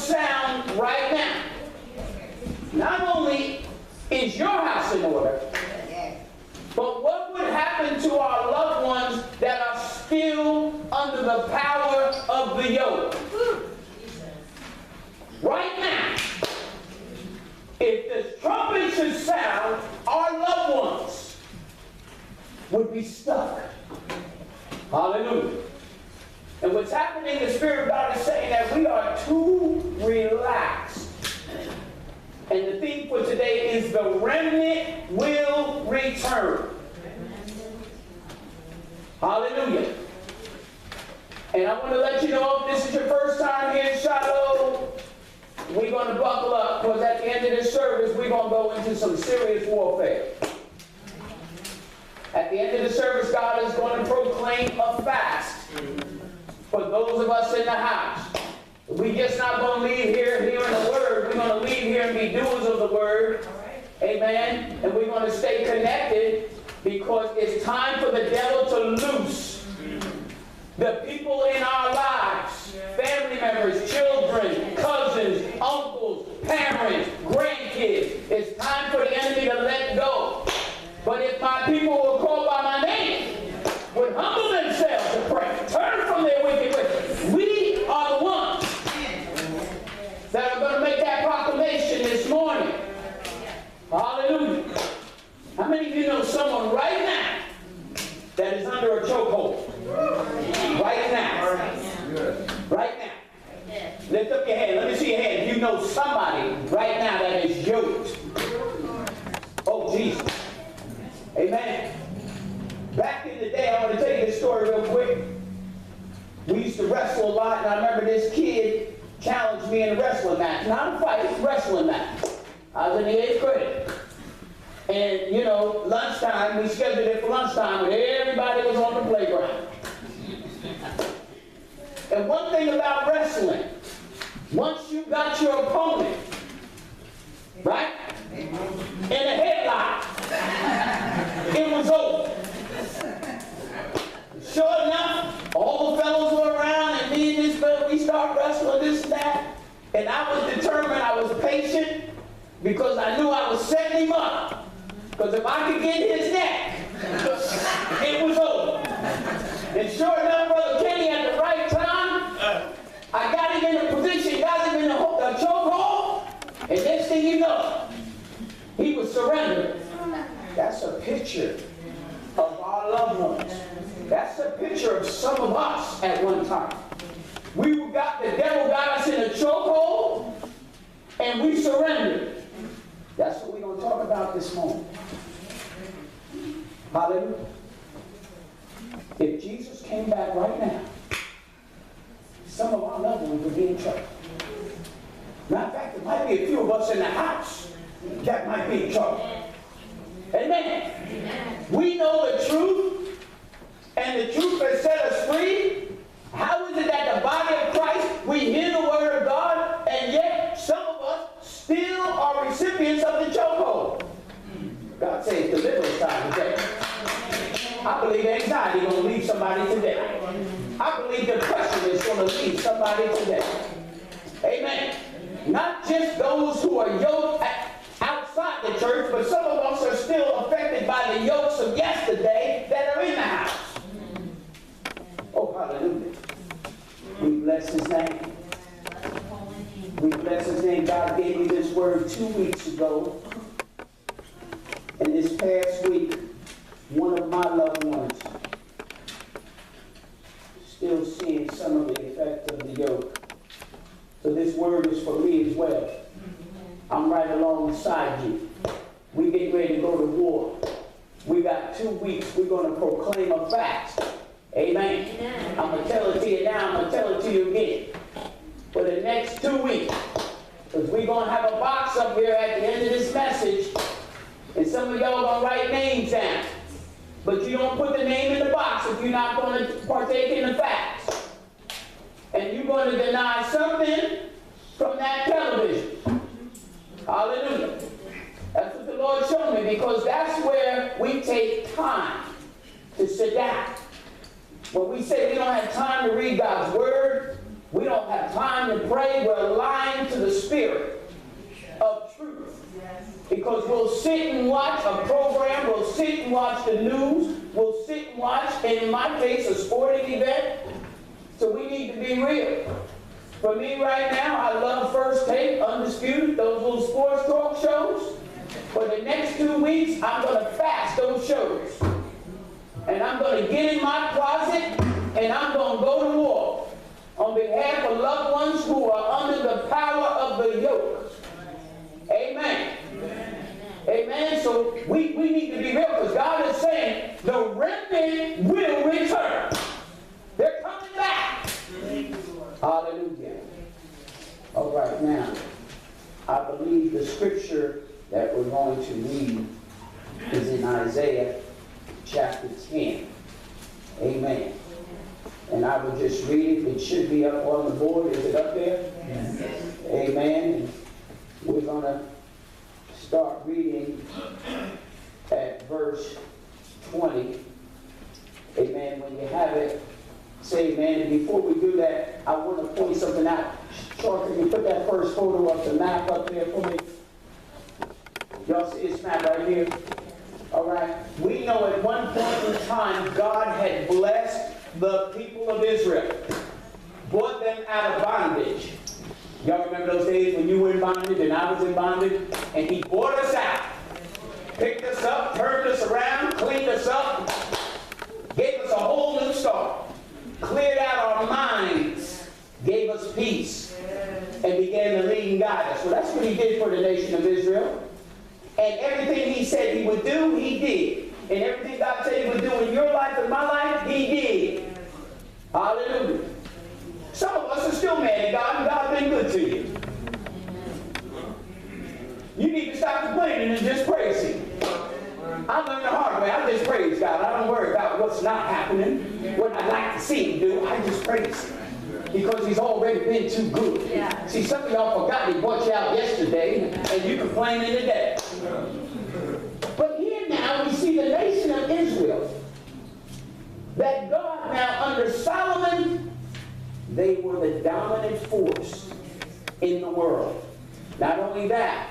sound right now? Not only is your house in order, but what would happen to our loved ones that are still under the power of the yoke? Right now, if the trumpet should sound, our loved ones would be stuck. Hallelujah. And what's happening, the Spirit of God is saying that we are too relaxed. And the theme for today is the remnant will return. Hallelujah. And I want to let you know, if this is your first time here in Shiloh, we're going to buckle up, because at the end of this service, we're going to go into some serious warfare. At the end of the service, God is going to proclaim a fast for those of us in the house. We're just not going to leave here hearing the word. We're going to leave here and be doers of the word. Amen. And we're going to stay connected, because it's time for the devil to loose the people in our lives. Family members, children, cousins, uncles, parents, grandkids. It's time for the enemy to let go. But if my people will call by my name, would humble themselves to pray, turn from their wicked ways, we are the ones that are going to make that proclamation this morning. Hallelujah. How many of you know someone right now that is under a chokehold? Right now. Right now. Lift up your hand. Let me see your hand. You know somebody right now that is yoked. Oh, Jesus. Amen. Back in the day, I want to tell you this story real quick. We used to wrestle a lot, and I remember this kid challenged me in a wrestling match. Not a fight, it's a wrestling match. I was in the 8th grade. And, you know, lunchtime, we scheduled it for lunchtime, and everybody was on the playground. And one thing about wrestling, once you got your opponent, right, in a headlock, it was over. Sure enough, all the fellows were around, and me and this fellow, we start wrestling this and that. And I was determined, I was patient, because I knew I was setting him up. Because if I could get his neck, it was over. And sure enough, Brother Kenny, at the right time, I got him in a position, got him in a chokehold, and next thing you know, he was surrendering. That's a picture of our loved ones. That's a picture of some of us at one time. The devil got us in a chokehold, and we surrendered. That's what we're going to talk about this morning. Hallelujah. If Jesus came back right now, some of our loved ones would be in trouble. Matter of fact, there might be a few of us in the house that might be in trouble. Amen. Amen. We know the truth, and the truth has set us free. How is it that the body of Christ, we hear the word of God, and yet some of us still are recipients of the chokehold? God says deliverance time today. I believe anxiety is going to leave somebody today. I believe depression is going to leave somebody today. Amen. Not just those who are yoked outside the church, but some of us are still affected by the yokes of yesterday that are in the house. Oh, hallelujah. We bless his name. We bless his name. God gave me this word 2 weeks ago. And this past week, one of my loved ones still seeing some of the effect of the yoke. So this word is for me as well. I'm right alongside you. We get ready to go to war. We got 2 weeks. We're going to proclaim a fast. Amen. Amen. I'm going to tell it to you now. I'm going to tell it to you again. For the next 2 weeks. Because we're going to have a box up here at the end of this message. And some of y'all are going to write names down. But you don't put the name in the box if you're not going to partake in the fast. And you're going to deny something from that television. Hallelujah. That's what the Lord showed me, because that's where we take time to sit down. When we say we don't have time to read God's word, We don't have time to pray. We're lying to the Spirit of truth. Because we'll sit and watch a program, we'll sit and watch the news, we'll sit and watch, and in my case, a sporting event. So we need to be real. For me right now, I love First Take, Undisputed, those little sports talk shows. For the next 2 weeks, I'm going to fast those shows. And I'm going to get in my closet, and I'm going to go to war on behalf of loved ones who are under the power of the yoke. Amen. Amen. So we need to be real, because God is saying the remnant will return. They're coming back. Hallelujah. All right, now, I believe the scripture that we're going to read is in Isaiah chapter 10. Amen. And I will just read it. It should be up on the board. Is it up there? Yes. Amen. And we're going to start reading at verse 20. Amen. When you have it, say amen. And before we do that, I want to point something out. Sean, can you put that first photo of the map up there for me? Y'all see this map right here? All right. We know at one point in time, God had blessed the people of Israel, brought them out of bondage. Y'all remember those days when you were in bondage and I was in bondage? And he brought us out, picked us up, turned us around, cleaned us up, gave us a whole new start, cleared out our minds, gave us peace, and began to lead and guide us. Well, that's what he did for the nation of Israel. And everything he said he would do, he did. And everything God said he would do in your life and my life, he did. Hallelujah. Some of us are still mad at God, and God's been good to you. You need to stop complaining and just praise him. I learned the hard way. I just praise God. I don't worry about what's not happening, what I'd like to see him do. I just praise him. Because he's already been too good. Yeah. See, some of y'all forgot he brought you out yesterday, and you complaining today. But here now we see the nation of Israel, that God now under Solomon, they were the dominant force in the world. Not only that,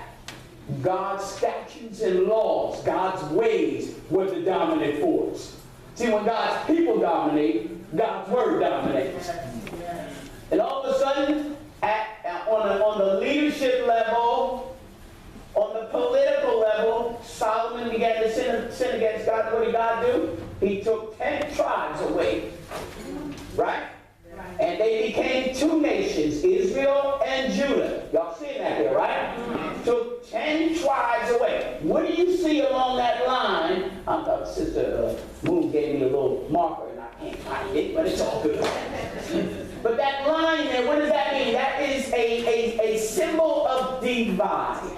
God's statutes and laws, God's ways were the dominant force. See, when God's people dominate, God's word dominates. And all of a sudden, on the leadership level, on the political level, Solomon began to sin against God. What did God do? He took 10 tribes away. Right? And they became 2 nations, Israel and Judah. Y'all seeing that here, right? Took 10 tribes away. What do you see along that line? Sister Moon gave me a little marker, and I can't find it, but it's all good. But that line there, what does that mean? That is a symbol of divide.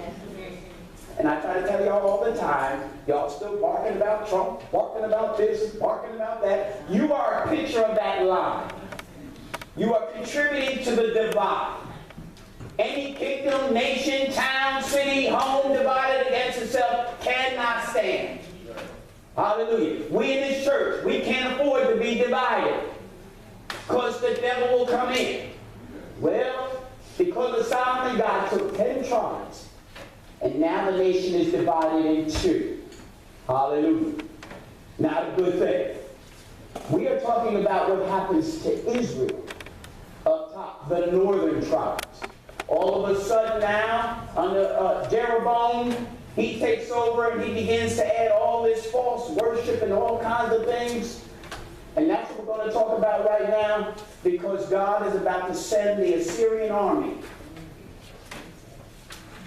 And I try to tell y'all all the time, y'all still barking about Trump, barking about this, barking about that. You are a picture of that line. You are contributing to the divide. Any kingdom, nation, town, city, home divided against itself cannot stand. Hallelujah. We in this church, we can't afford to be divided, because the devil will come in. Well, because of Solomon, God took 10 tribes, and now the nation is divided in 2. Hallelujah. Not a good thing. We are talking about what happens to Israel up top, the northern tribes. All of a sudden now, under Jeroboam, he takes over and he begins to add all this false worship and all kinds of things. And that's what we're going to talk about right now, because God is about to send the Assyrian army.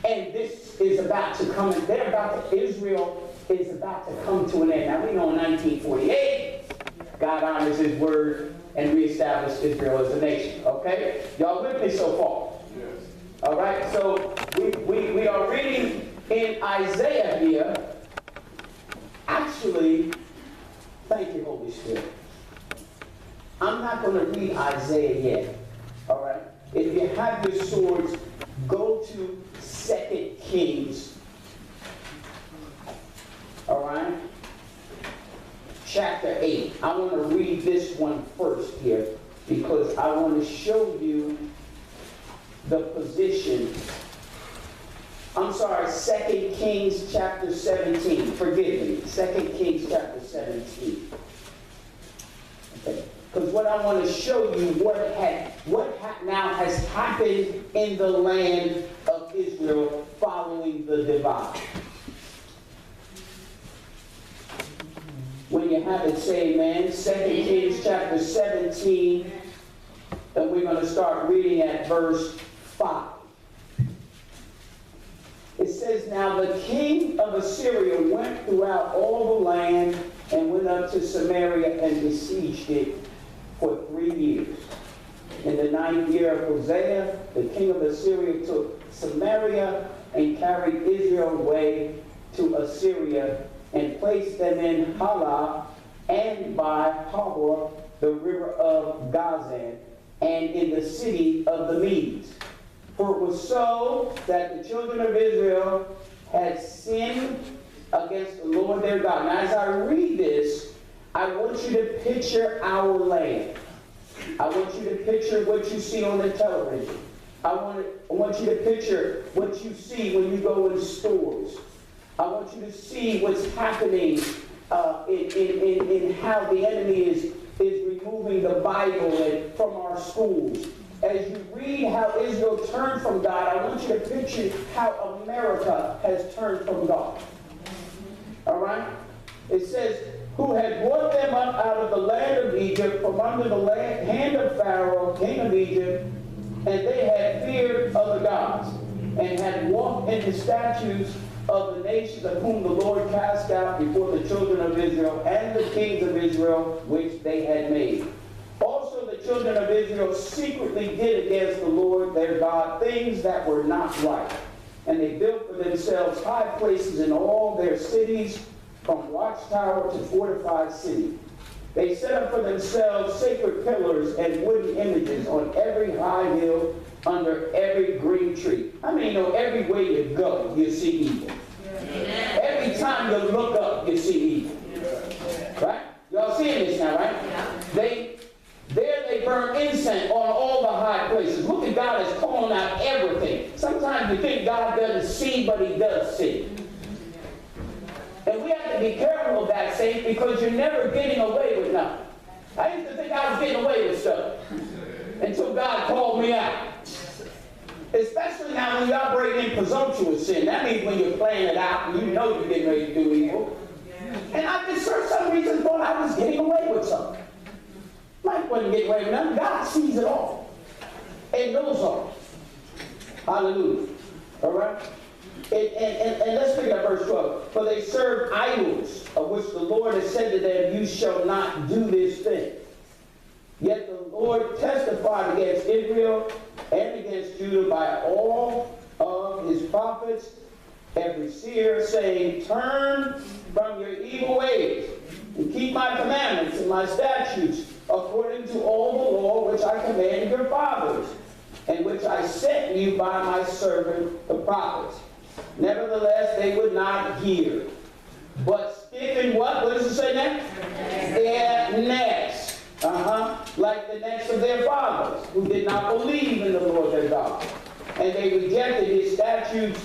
And this is about to come, and Israel is about to come to an end. Now we know in 1948, God honors his word and reestablished Israel as a nation. Okay? Y'all with me so far? Yes. All right, so we are reading in Isaiah here. Actually, thank you, Holy Spirit. I'm not going to read Isaiah yet. All right? If you have your swords, go to 2 Kings. All right? Chapter 8. I want to read this one first here. because I want to show you the position. I'm sorry, 2 Kings chapter 17. Forgive me. 2 Kings chapter 17. Okay. Because what I want to show you what now has happened in the land of Israel following the divide. When you have it, say amen. 2 Kings chapter 17, and we're going to start reading at verse 5. It says, "Now the king of Assyria went throughout all the land and went up to Samaria and besieged it for 3 years. In the 9th year of Hosea, the king of Assyria took Samaria and carried Israel away to Assyria and placed them in Halah and by Habor, the river of Gazan, and in the city of the Medes. For it was so that the children of Israel had sinned against the Lord their God." Now, as I read this, I want you to picture our land. I want you to picture what you see on the television. I want you to picture what you see when you go in stores. I want you to see what's happening in how the enemy is removing the Bible from our schools. As you read how Israel turned from God, I want you to picture how America has turned from God. All right? It says, "Who had brought them up out of the land of Egypt from under the hand of Pharaoh, king of Egypt, and they had feared other gods, and had walked in the statutes of the nations of whom the Lord cast out before the children of Israel and the kings of Israel, which they had made. Also the children of Israel secretly did against the Lord their God things that were not right. And they built for themselves high places in all their cities, from watchtower to fortified city. They set up for themselves sacred pillars and wooden images on every high hill, under every green tree." I mean, you know, every way you go, you see evil. Yeah. Every time you look up, you see evil. Yeah. Right? Y'all seeing this now, right? Yeah. They burn incense on all the high places. Look at God as calling out everything. Sometimes you think God doesn't see, but he does see. And we have to be careful of that, saints, because you're never getting away with nothing. I used to think I was getting away with stuff until God called me out. Especially now when you operate in presumptuous sin. That means when you're playing it out and you know you're getting ready to do evil. And I just for some reason thought I was getting away with something. Mike wasn't getting away with nothing. God sees it all and knows all. Hallelujah. All right? And let's pick up verse 12. "For they served idols, of which the Lord has said to them, you shall not do this thing. Yet the Lord testified against Israel and against Judah by all of his prophets, every seer, saying, turn from your evil ways, and keep my commandments and my statutes, according to all the law which I commanded your fathers, and which I sent you by my servant the prophets. Nevertheless, they would not hear, but stiffened what? What does it say next? Their necks. Like the necks of their fathers, who did not believe in the Lord their God. And they rejected his statutes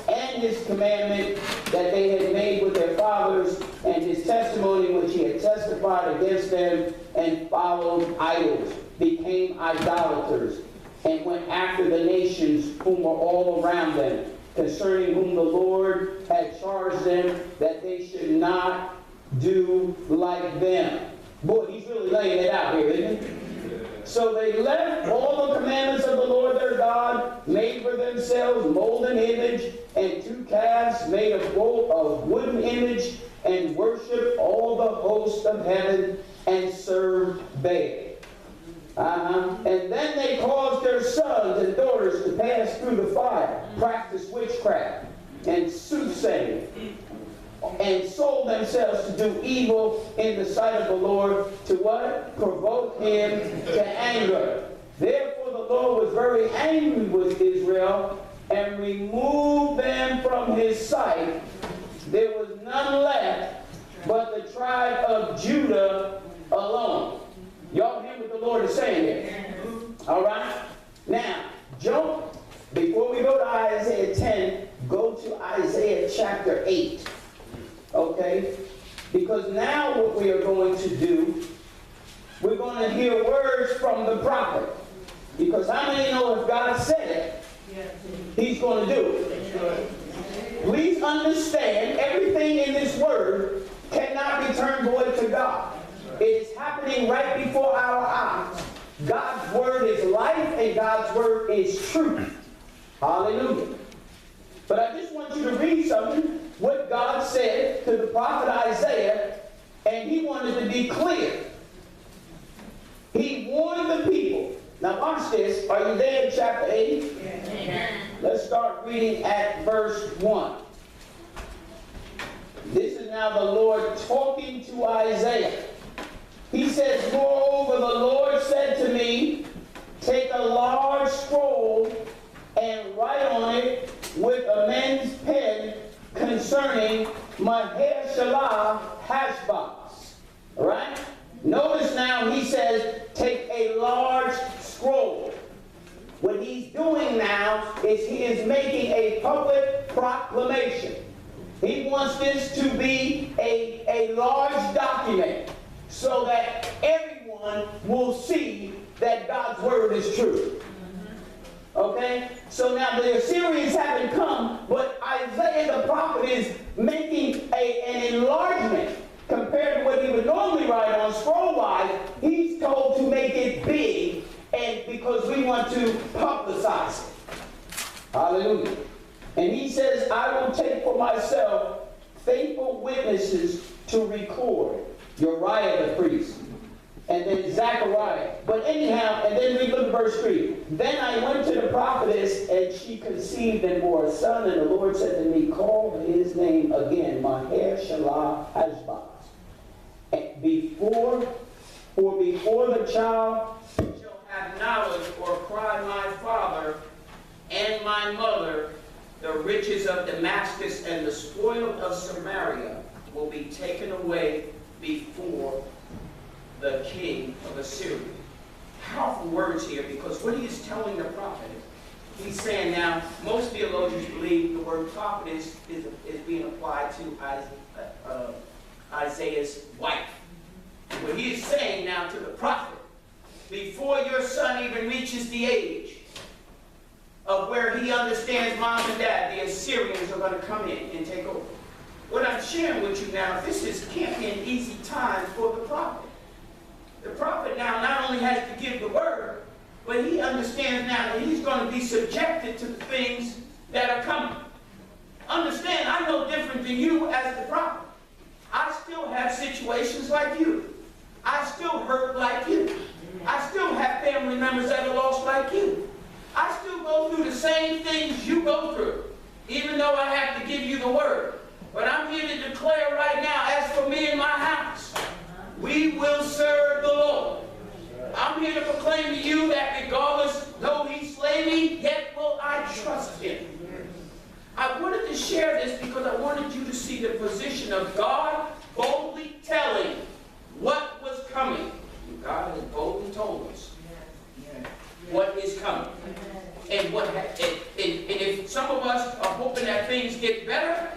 and his commandment that they had made with their fathers, and his testimony which he had testified against them, and followed idols, became idolaters, and went after the nations whom were all around them, concerning whom the Lord had charged them that they should not do like them." Boy, he's really laying it out here, isn't he? "So they left all the commandments of the Lord their God, made for themselves molten image, and 2 calves made of wooden image, and worshipped all the hosts of heaven, and served Baal. And then they caused their sons and daughters to pass through the fire, practice witchcraft, and soothsaying, and sold themselves to do evil in the sight of the Lord, to what? Provoke him to anger. Therefore the Lord was very angry with Israel, and removed them from his sight. There was none left but the tribe of Judah alone." Y'all hear what the Lord is saying here. All right? Now, jump, before we go to Isaiah 10, go to Isaiah chapter 8. Okay? Because now what we are going to do, we're going to hear words from the prophet. Because how many know if God said it, He's going to do it? Please understand, everything in this word cannot be turned void to God. It is happening right before our eyes. God's word is life and God's word is truth. Hallelujah. But I just want you to read something, what God said to the prophet Isaiah, and he wanted to be clear. He warned the people. Now watch this. Are you there in chapter 8? Yes. Let's start reading at verse 1. This is now the Lord talking to Isaiah. He says, moreover, the Lord said to me, take a large scroll and write on it with a men's pen concerning Maher-shalal Hashbaz. All right? Notice now he says, take a large scroll. What he's doing now is he is making a public proclamation. He wants this to be a large document so that everyone will see that God's word is true. Okay? So now the Assyrians haven't come, but Isaiah the prophet is making an enlargement compared to what he would normally write on scroll-wise. He's told to make it big, and because we want to publicize it. Hallelujah. And he says, I will take for myself faithful witnesses to record Uriah the priest, and then Zechariah. But anyhow, and then we look at verse 3. Then I went to the prophetess, and she conceived and bore a son, and the Lord said to me, call his name again, Maher-shalal Hashbaz. And before the child shall have knowledge or cry, my father and my mother, the riches of Damascus and the spoil of Samaria will be taken away before the king of Assyria. Powerful words here, because what he is telling the prophet, he's saying now, most theologians believe the word prophet is being applied to Isaiah's wife. What he is saying now to the prophet, before your son even reaches the age of where he understands mom and dad, the Assyrians are going to come in and take over. What I'm sharing with you now, can't be an easy time for the prophet. The prophet now not only has to give the word, but he understands now that he's going to be subjected to the things that are coming. Understand, I'm no different than you as the prophet. I still have situations like you. I still hurt like you. I still have family members that are lost like you. I still go through the same things you go through, even though I have to give you the word. But I'm here to declare right now, as for me and my house, we will serve the Lord. I'm here to proclaim to you that regardless, though he slay me, yet will I trust him. I wanted to share this because I wanted you to see the position of God boldly telling what was coming. God has boldly told us what is coming. And if some of us are hoping that things get better,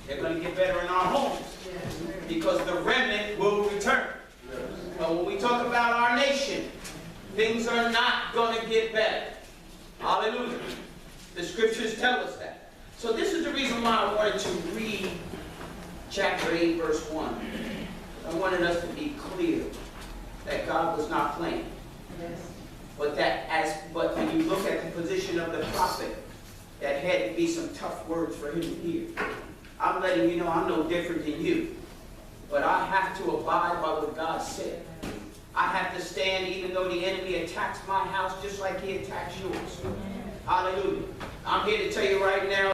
they're going to get better in our homes. Because the remnant will return. But when we talk about our nation, things are not going to get better. Hallelujah. The scriptures tell us that. So this is the reason why I wanted to read chapter 8, verse 1. I wanted us to be clear that God was not playing. Yes. But when you look at the position of the prophet, that had to be some tough words for him to hear. I'm letting you know I'm no different than you. But I have to abide by what God said. I have to stand even though the enemy attacks my house just like he attacks yours. Hallelujah. I'm here to tell you right now,